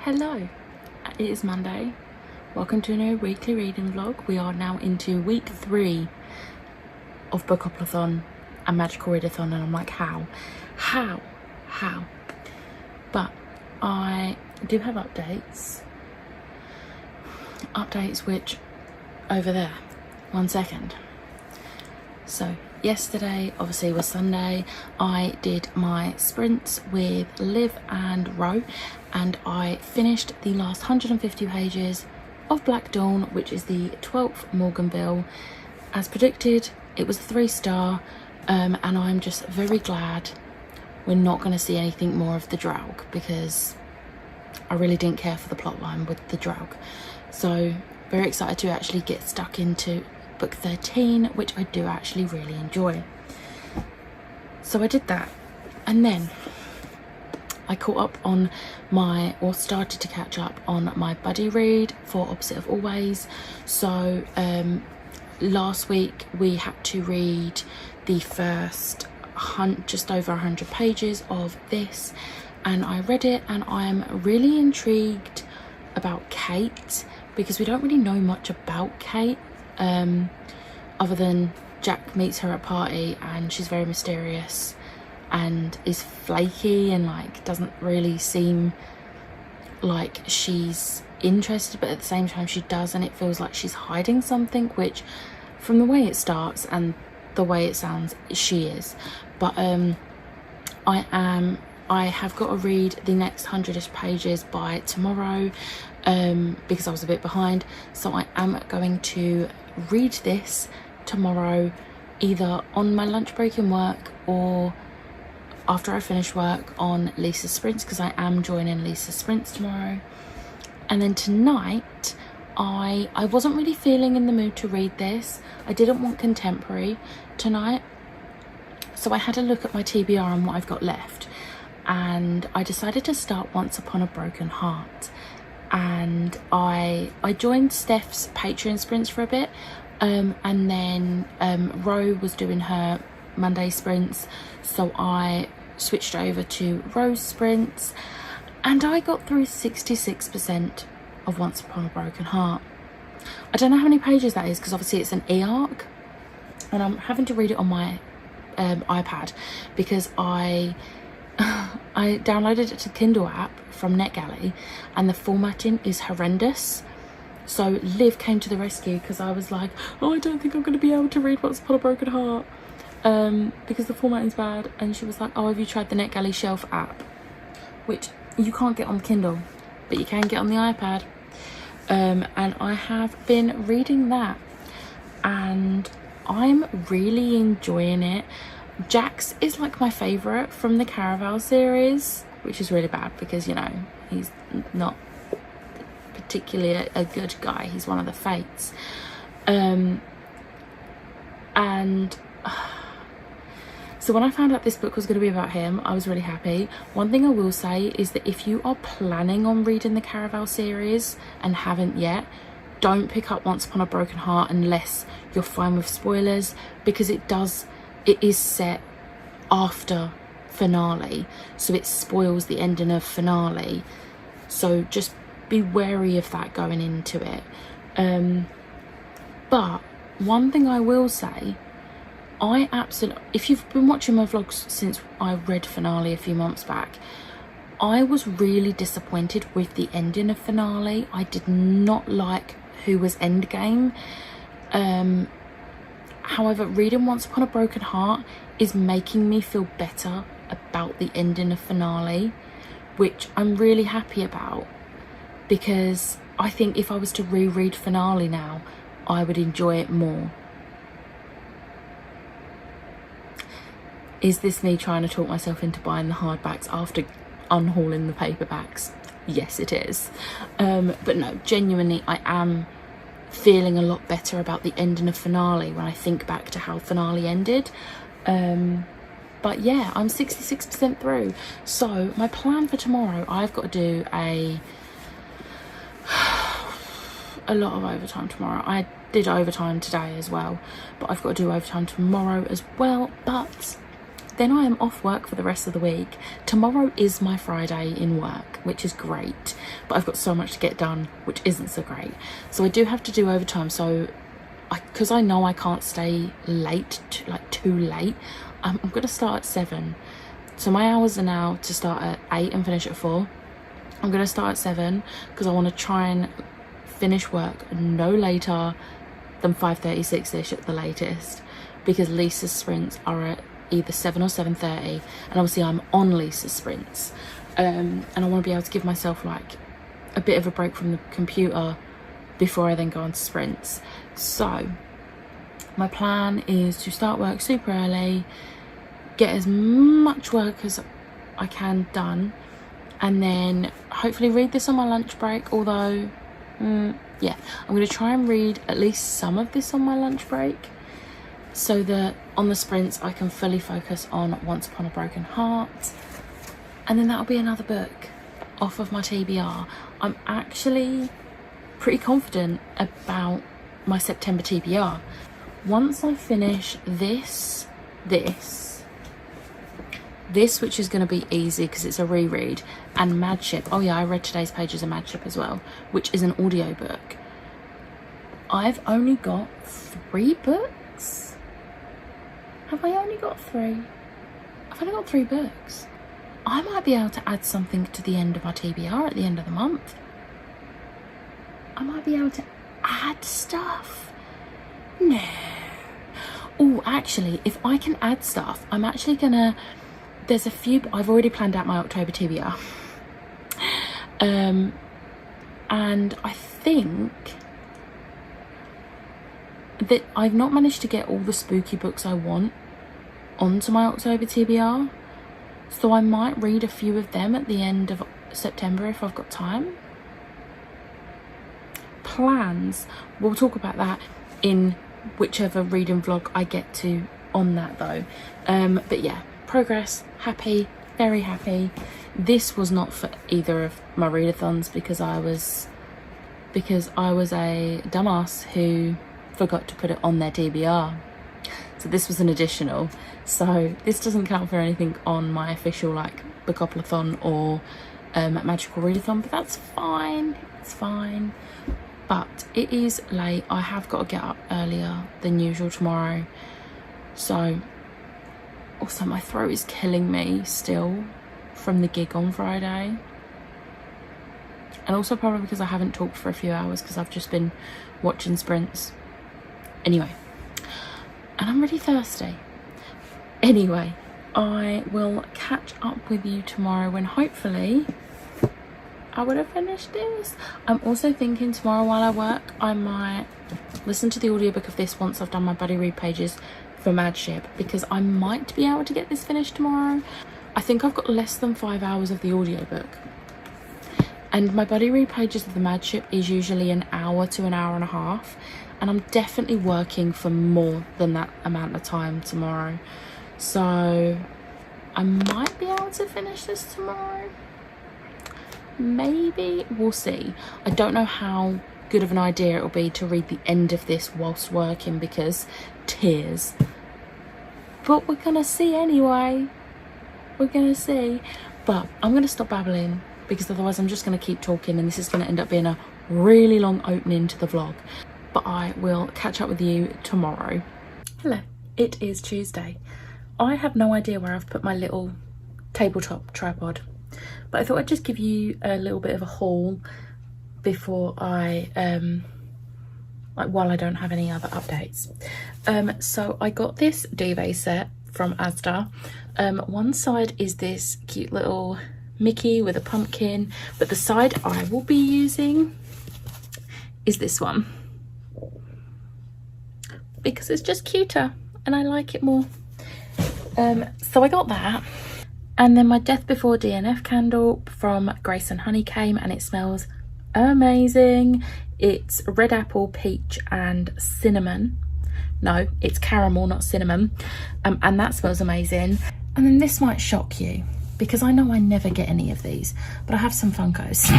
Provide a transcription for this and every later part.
Hello, it is Monday. Welcome to a new weekly reading vlog. We are now into week 3 of Bookoplathon and Magical Readathon, and I'm like, how? But I do have updates which, over there, 1 second. So yesterday obviously was Sunday. I did my sprints with Liv and Ro, and I finished the last 150 pages of Black Dawn, which is the 12th Morganville. As predicted, it was a 3-star, and I'm just very glad we're not going to see anything more of the Draug, because I really didn't care for the plotline with the Draug. So very excited to actually get stuck into book 13, which I do actually really enjoy. So I did that, and then I caught up on started to catch up on my buddy read for Opposite of Always. So last week we had to read the first just over 100 pages of this, and I read it, and I'm really intrigued about Kate, because we don't really know much about Kate, other than Jack meets her at a party and she's very mysterious and is flaky and like doesn't really seem like she's interested, but at the same time she does, and it feels like she's hiding something, which from the way it starts and the way it sounds she is. But I have got to read the next 100-ish pages by tomorrow, because I was a bit behind. So I am going to read this tomorrow, either on my lunch break in work or after I finish work on Lisa's sprints, because I am joining Lisa's sprints tomorrow. And then tonight, I wasn't really feeling in the mood to read this. I didn't want contemporary tonight, so I had a look at my TBR and what I've got left, and I decided to start Once Upon a Broken Heart. And I joined Steph's Patreon sprints for a bit, and then Ro was doing her Monday sprints, so I switched over to Ro's sprints, and I got through 66% of Once Upon a Broken Heart. I don't know how many pages that is, because obviously it's an e-arc, and I'm having to read it on my iPad, because I downloaded it to the Kindle app from NetGalley, and the formatting is horrendous. So Liv came to the rescue, because I was like, oh, I don't think I'm going to be able to read Once Upon a Broken Heart, because the formatting's bad. And she was like, oh, have you tried the NetGalley Shelf app, which you can't get on the Kindle, but you can get on the iPad. And I have been reading that, and I'm really enjoying it. Jax is like my favourite from the Caraval series, which is really bad, because, you know, he's not particularly a good guy. He's one of the Fates. So when I found out this book was going to be about him, I was really happy. One thing I will say is that if you are planning on reading the Caraval series and haven't yet, don't pick up Once Upon a Broken Heart unless you're fine with spoilers, because it is set after finale, so it spoils the ending of finale. So just be wary of that going into it. But one thing I will say, if you've been watching my vlogs since I read finale a few months back, I was really disappointed with the ending of finale. I did not like who was Endgame. However, reading Once Upon a Broken Heart is making me feel better about the ending of finale, which I'm really happy about, because I think if I was to reread finale now, I would enjoy it more. Is this me trying to talk myself into buying the hardbacks after unhauling the paperbacks? Yes, it is. But no, genuinely, I am feeling a lot better about the ending of finale when I think back to how finale ended. But yeah, I'm 66% through. So my plan for tomorrow, I've got to do a lot of overtime tomorrow. I did overtime today as well, but I've got to do overtime tomorrow as well. But then I am off work for the rest of the week. Tomorrow is my Friday in work, which is great, but I've got so much to get done, which isn't so great. So I do have to do overtime. So because I know I can't stay late, too late, I'm going to start at 7. So my hours are now to start at 8 and finish at 4. I'm going to start at 7 because I want to try and finish work no later than 5:30, 6ish at the latest, because Lisa's sprints are at either 7 or 7:30, and obviously I'm on Lisa's sprints, and I want to be able to give myself like a bit of a break from the computer before I then go on to sprints. So my plan is to start work super early, get as much work as I can done, and then hopefully read this on my lunch break. Although yeah, I'm going to try and read at least some of this on my lunch break, so that on the sprints I can fully focus on Once Upon a Broken Heart, and then that'll be another book off of my TBR. I'm actually pretty confident about my September TBR. Once I finish this which is going to be easy because it's a reread, and Madship. Oh yeah, I read today's pages of Madship as well, which is an audiobook. I've only got 3 books. Have I only got 3? I've only got 3 books. I might be able to add something to the end of my TBR at the end of the month. I might be able to add stuff. No. Oh, actually, if I can add stuff, I'm actually gonna, there's a few, I've already planned out my October TBR. And I think that I've not managed to get all the spooky books I want onto my October TBR. So I might read a few of them at the end of September if I've got time. Plans, we'll talk about that in whichever reading vlog I get to on that though. But yeah, progress, happy, very happy. This was not for either of my readathons because I was a dumbass who forgot to put it on their TBR. So this was an additional. So this doesn't count for anything on my official like Bookoplathon or magical readathon, but that's fine. It's fine. But it is late. I have got to get up earlier than usual tomorrow. So also my throat is killing me still from the gig on Friday. And also probably because I haven't talked for a few hours because I've just been watching sprints. Anyway, and I'm really thirsty. Anyway, I will catch up with you tomorrow when hopefully I would have finished this. I'm also thinking tomorrow while I work, I might listen to the audiobook of this once I've done my buddy read pages for Madship, because I might be able to get this finished tomorrow. I think I've got less than 5 hours of the audiobook. And my buddy read pages of the Madship is usually an hour to an hour and a half. And I'm definitely working for more than that amount of time tomorrow. So I might be able to finish this tomorrow. Maybe, we'll see. I don't know how good of an idea it'll be to read the end of this whilst working because tears. But we're gonna see anyway. We're gonna see. But I'm gonna stop babbling because otherwise I'm just gonna keep talking and this is gonna end up being a really long opening to the vlog. But I will catch up with you tomorrow. Hello, it is Tuesday. I have no idea where I've put my little tabletop tripod, but I thought I'd just give you a little bit of a haul before I while I don't have any other updates. So I got this duvet set from Asda. One side is this cute little Mickey with a pumpkin, but the side I will be using is this one because it's just cuter and I like it more. So I got that. And then my Death Before DNF candle from Grace and Honey came and it smells amazing. It's red apple, peach and cinnamon. No, it's caramel, not cinnamon. And that smells amazing. And then this might shock you because I know I never get any of these, but I have some Funkos.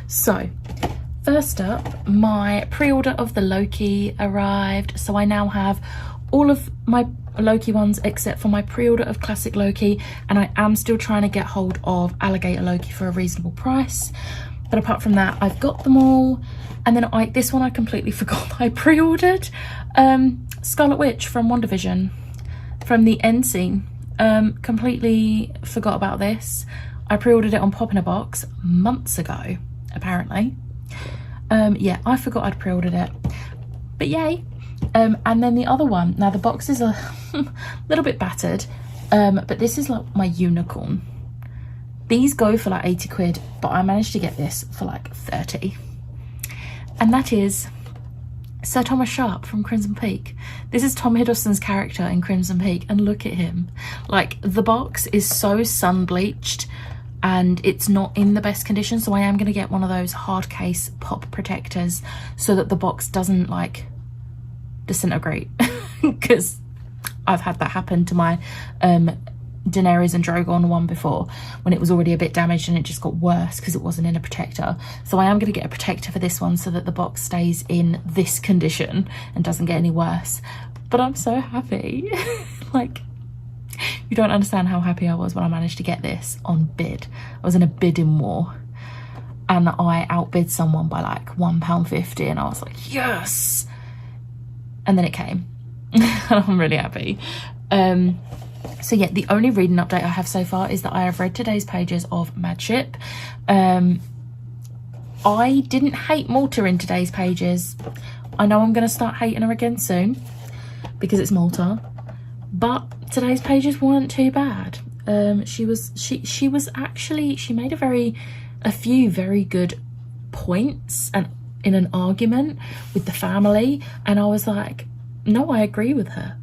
So first up, my pre-order of the Loki arrived. So I now have all of my Loki ones except for my pre-order of Classic Loki, and I am still trying to get hold of Alligator Loki for a reasonable price. But apart from that, I've got them all. And then this one I completely forgot that I pre-ordered. Scarlet Witch from WandaVision, from the end scene. Completely forgot about this. I pre-ordered it on Pop in a Box months ago, apparently. Yeah, I forgot I'd pre-ordered it. But yay. And then the other one, now the box is a little bit battered, but this is like my unicorn. These go for like 80 quid, but I managed to get this for like 30. And that is Sir Thomas Sharpe from Crimson Peak. This is Tom Hiddleston's character in Crimson Peak, and look at him. Like, the box is so sun bleached and it's not in the best condition, so I am going to get one of those hard case pop protectors so that the box doesn't like disintegrate, because I've had that happen to my Daenerys and Drogon one before, when it was already a bit damaged and it just got worse because it wasn't in a protector. So I am going to get a protector for this one so that the box stays in this condition and doesn't get any worse. But I'm so happy. Like, you don't understand how happy I was when I managed to get this on bid. I was in a bidding war and I outbid someone by like £1.50 and I was like, yes! And then it came. I'm really happy. So yeah, the only reading update I have so far is that I have read today's pages of Mad Ship. I didn't hate Malta in today's pages. I know I'm going to start hating her again soon because it's Malta, but today's pages weren't too bad. She made a few very good points and in an argument with the family, and I was like, no, I agree with her.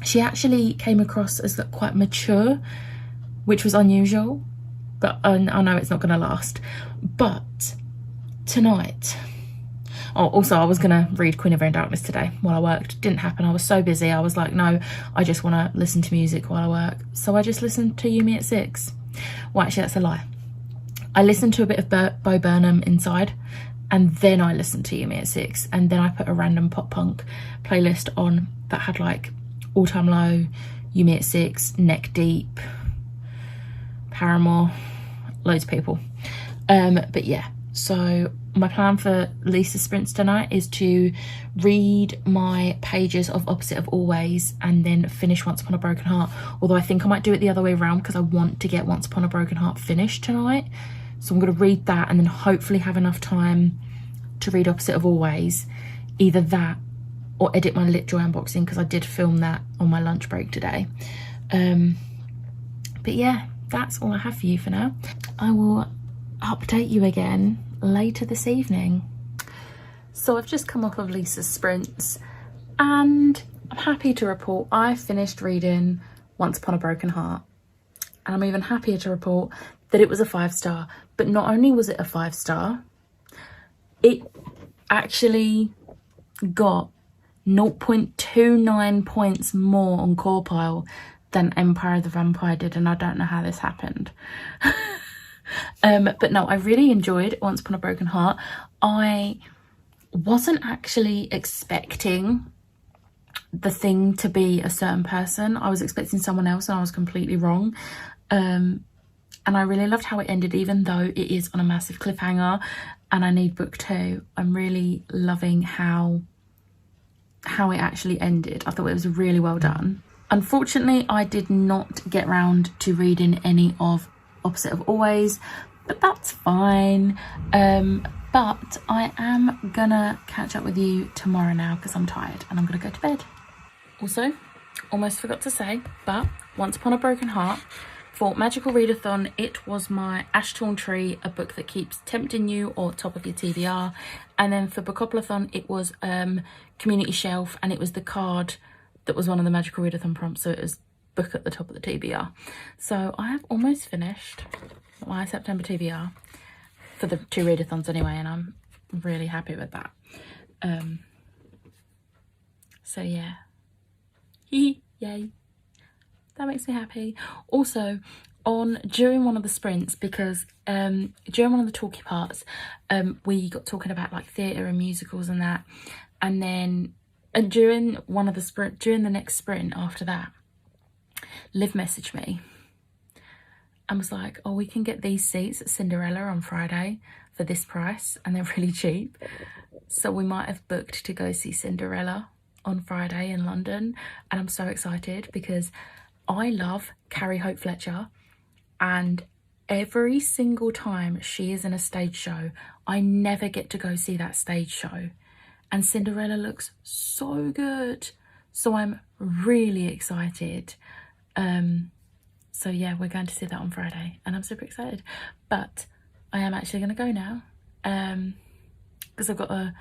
She actually came across as quite mature, which was unusual, but I know it's not going to last. But tonight, also I was going to read Queen of Rain Darkness today while I worked. Didn't happen. I was so busy. I was like, no, I just want to listen to music while I work. So I just listened to You Me at 6. Well, actually, that's a lie. I listened to a bit of Bo Burnham inside, and then I listened to You Me at 6, and then I put a random pop punk playlist on that had like All Time Low, You Me at 6, Neck Deep, Paramore, loads of people. But yeah, so my plan for Lisa's sprints tonight is to read my pages of Opposite of Always and then finish Once Upon a Broken Heart. Although I think I might do it the other way around because I want to get Once Upon a Broken Heart finished tonight. So I'm going to read that and then hopefully have enough time to read Opposite of Always. Either that or edit my Lit Joy unboxing, because I did film that on my lunch break today. But yeah, that's all I have for you for now. I will update you again later this evening. So I've just come off of Lisa's sprints and I'm happy to report I finished reading Once Upon a Broken Heart. And I'm even happier to report that it was a 5-star. But not only was it a 5-star, it actually got 0.29 points more on Core Pile than Empire of the Vampire did, and I don't know how this happened. But no, I really enjoyed Once Upon a Broken Heart. I wasn't actually expecting the thing to be a certain person. I was expecting someone else and I was completely wrong. And I really loved how it ended, even though it is on a massive cliffhanger and I need book 2. I'm really loving how it actually ended. I thought it was really well done. Unfortunately, I did not get round to reading any of Opposite of Always, but that's fine. But I am gonna catch up with you tomorrow now because I'm tired and I'm gonna go to bed. Also, almost forgot to say, but Once Upon a Broken Heart, for Magical Readathon, it was my Ash Torn Tree, a book that keeps tempting you, or top of your TBR. And then for Bookoplathon, it was Community Shelf, and it was the card that was one of the Magical Readathon prompts, so it was book at the top of the TBR. So I have almost finished my September TBR for the 2 readathons anyway, and I'm really happy with that. So yeah, yay. That makes me happy. Also, during one of the sprints, because during one of the talky parts, we got talking about like theatre and musicals and that, and then And during the next sprint after that, Liv messaged me and was like, oh, we can get these seats at Cinderella on Friday for this price and they're really cheap. So we might have booked to go see Cinderella on Friday in London. And I'm so excited because I love Carrie Hope Fletcher, and every single time she is in a stage show, I never get to go see that stage show. And Cinderella looks so good. So I'm really excited. So yeah, we're going to see that on Friday and I'm super excited. But I am actually going to go now because I've got a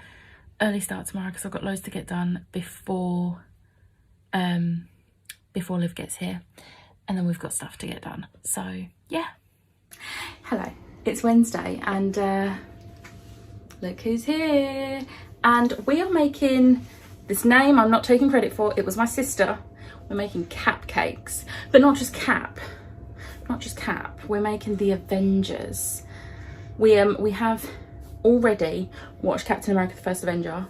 early start tomorrow because I've got loads to get done before Liv gets here, and then we've got stuff to get done. So yeah. Hello, it's Wednesday and look who's here. And we are making this name I'm not taking credit for. It was my sister. We're making cap cakes, but not just cap. We're making the Avengers. We have already watched Captain America: The First Avenger,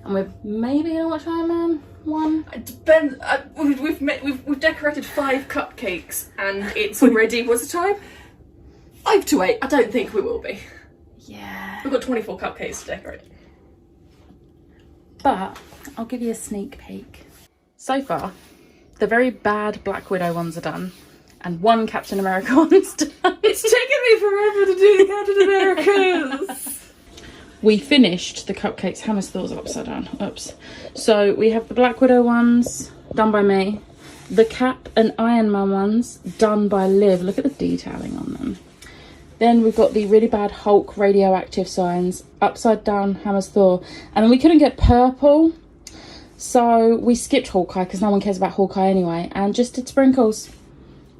and we're maybe gonna watch Iron Man 1. It depends. We've decorated 5 cupcakes, and it's already what's the time? 5 to 8. I don't think we will be. Yeah. We've got 24 cupcakes to decorate. But I'll give you a sneak peek. So far, the very bad Black Widow ones are done, and one Captain America one's done. It's taken me forever to do the Captain Americas. We finished the cupcakes. Hammerstall's upside down. Oops. So we have the Black Widow ones done by me. The Cap and Iron Man ones done by Liv. Look at the detailing on them. Then we've got the really bad Hulk radioactive signs, upside down Hammer's Thor. And then we couldn't get purple, so we skipped Hawkeye because no one cares about Hawkeye anyway, and just did sprinkles.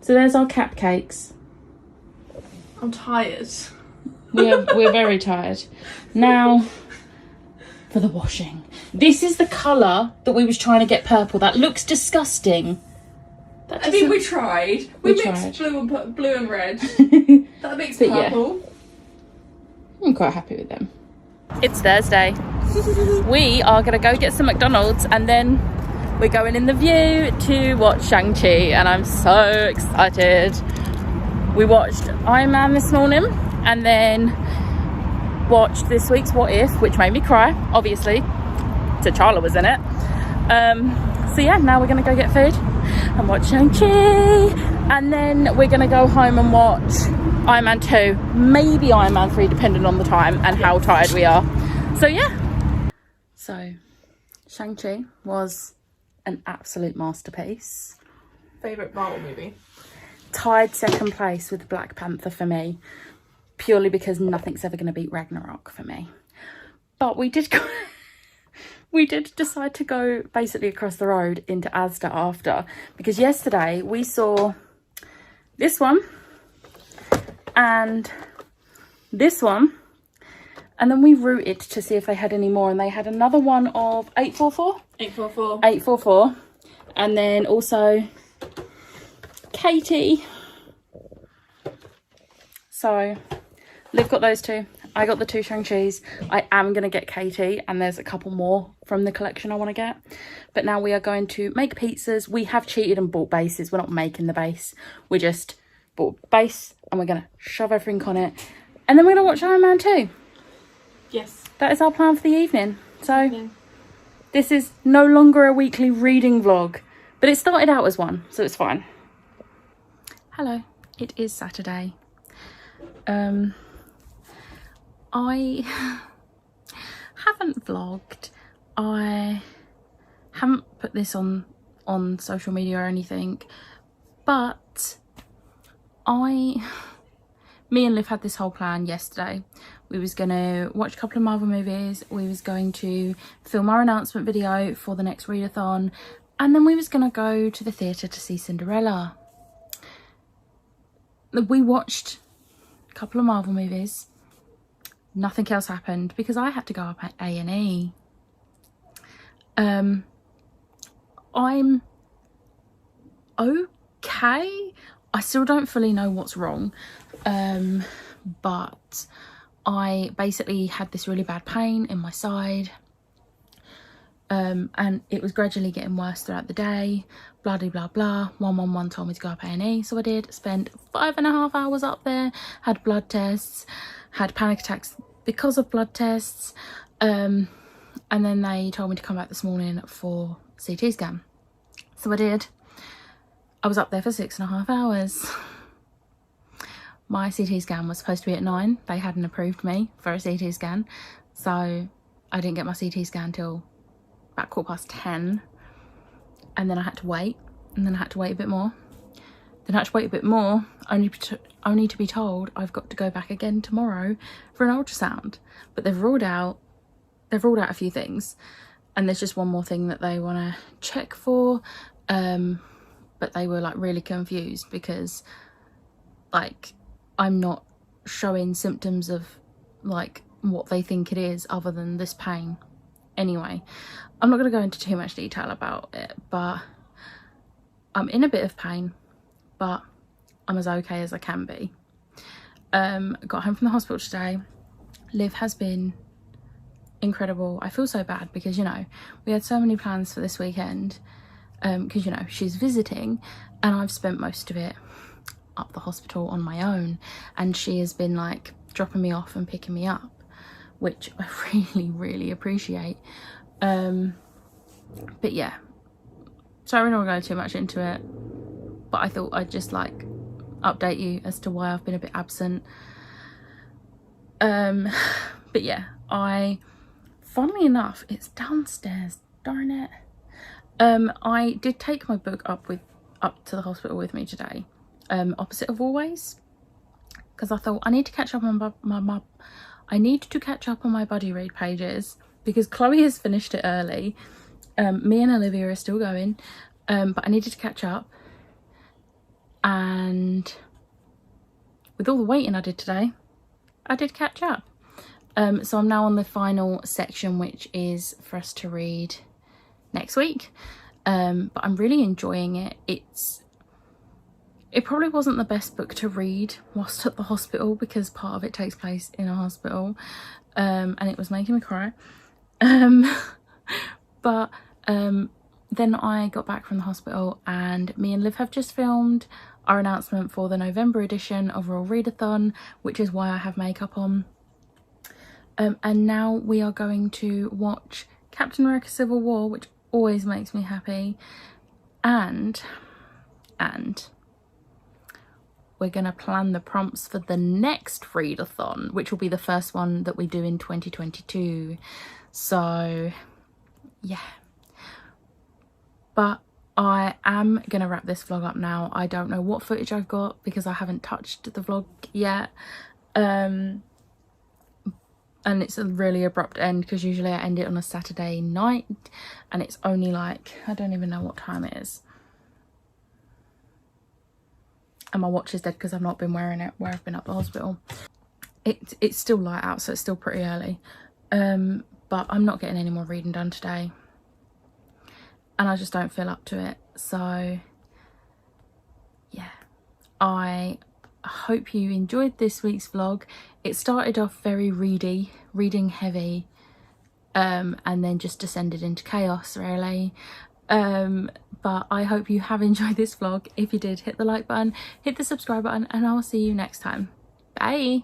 So there's our cupcakes. I'm tired. We're very tired. Now for the washing. This is the colour that we was trying to get purple. That looks disgusting. I mean, we tried. We mixed tried. blue and red. That makes But purple. Yeah, I'm quite happy with them. It's Thursday. We are going to go get some McDonald's and then we're going in the View to watch Shang-Chi, and I'm so excited. We watched Iron Man this morning and then watched this week's What If, which made me cry, obviously. T'Challa was in it. So yeah, now we're going to go get food and watch Shang-Chi, and then we're going to go home and watch Iron Man 2, maybe Iron Man 3, depending on the time and how tired we are. So yeah. So Shang-Chi was an absolute masterpiece. Favourite Marvel movie? Tied second place with Black Panther for me, purely because nothing's ever going to beat Ragnarok for me. But we did decide to go basically across the road into Asda after, because yesterday we saw this one and this one, and then we routed to see if they had any more, and they had another one of 844, and then also Katie. So Liv got those two. I got the 2 Shang-Chi's. I am going to get Katie, and there's a couple more from the collection I want to get. But now we are going to make pizzas. We have cheated and bought bases. We're not making the base. We just bought base, and we're going to shove everything on it. And then we're going to watch Iron Man 2. Yes. That is our plan for the evening. So this is no longer a weekly reading vlog, but it started out as one, so it's fine. Hello, it is Saturday. I haven't vlogged. I haven't put this on social media or anything, but me and Liv had this whole plan yesterday. We was going to watch a couple of Marvel movies, we was going to film our announcement video for the next readathon, and then we was going to go to the theatre to see Cinderella. We watched a couple of Marvel movies. Nothing else happened because I had to go up at A&E. I'm okay. I still don't fully know what's wrong, but I basically had this really bad pain in my side. and it was gradually getting worse throughout the day, blah de blah blah. 111 told me to go up A&E, so I did. Spent 5.5 hours up there, had blood tests, had panic attacks because of blood tests, and then they told me to come back this morning for CT scan, so I did. I was up there for 6.5 hours. My CT scan was supposed to be at 9. They hadn't approved me for a CT scan, so I didn't get my CT scan till about 10:15, and then I had to wait, and then I had to wait a bit more, then I had to wait a bit more, only to be told I've got to go back again tomorrow for an ultrasound. But they've ruled out a few things, and there's just one more thing that they want to check for, but they were like really confused because like I'm not showing symptoms of like what they think it is other than this pain. Anyway, I'm not going to go into too much detail about it, but I'm in a bit of pain, but I'm as okay as I can be. Got home from the hospital today. Liv has been incredible. I feel so bad because, you know, we had so many plans for this weekend, because, you know, she's visiting, and I've spent most of it up the hospital on my own, and she has been like dropping me off and picking me up, which I really appreciate. But yeah, so I don't want to go too much into it, but I thought I'd just like update you as to why I've been a bit absent. But yeah, funnily enough, it's downstairs, darn it. I did take my book up to the hospital with me today, opposite of always, because I thought I need to catch up on I need to catch up on my buddy read pages, because Chloe has finished it early. Me and Olivia are still going, but I needed to catch up, and with all the waiting I did today, I did catch up. So I'm now on the final section, which is for us to read next week, but I'm really enjoying it. It probably wasn't the best book to read whilst at the hospital, because part of it takes place in a hospital, and it was making me cry. But then I got back from the hospital, and me and Liv have just filmed our announcement for the November edition of our Readathon, which is why I have makeup on. And now we are going to watch Captain America Civil War, which always makes me happy, and we're going to plan the prompts for the next Readathon, which will be the first one that we do in 2022. So yeah, but I am going to wrap this vlog up now. I don't know what footage I've got because I haven't touched the vlog yet, and it's a really abrupt end because usually I end it on a Saturday night, and it's only like, I don't even know what time it is. And my watch is dead because I've not been wearing it where I've been at the hospital. It's still light out, so it's still pretty early. But I'm not getting any more reading done today, and I just don't feel up to it. So yeah, I hope you enjoyed this week's vlog. It started off very reading heavy, and then just descended into chaos really. But I hope you have enjoyed this vlog. If you did, hit the like button, hit the subscribe button, and I'll see you next time. Bye.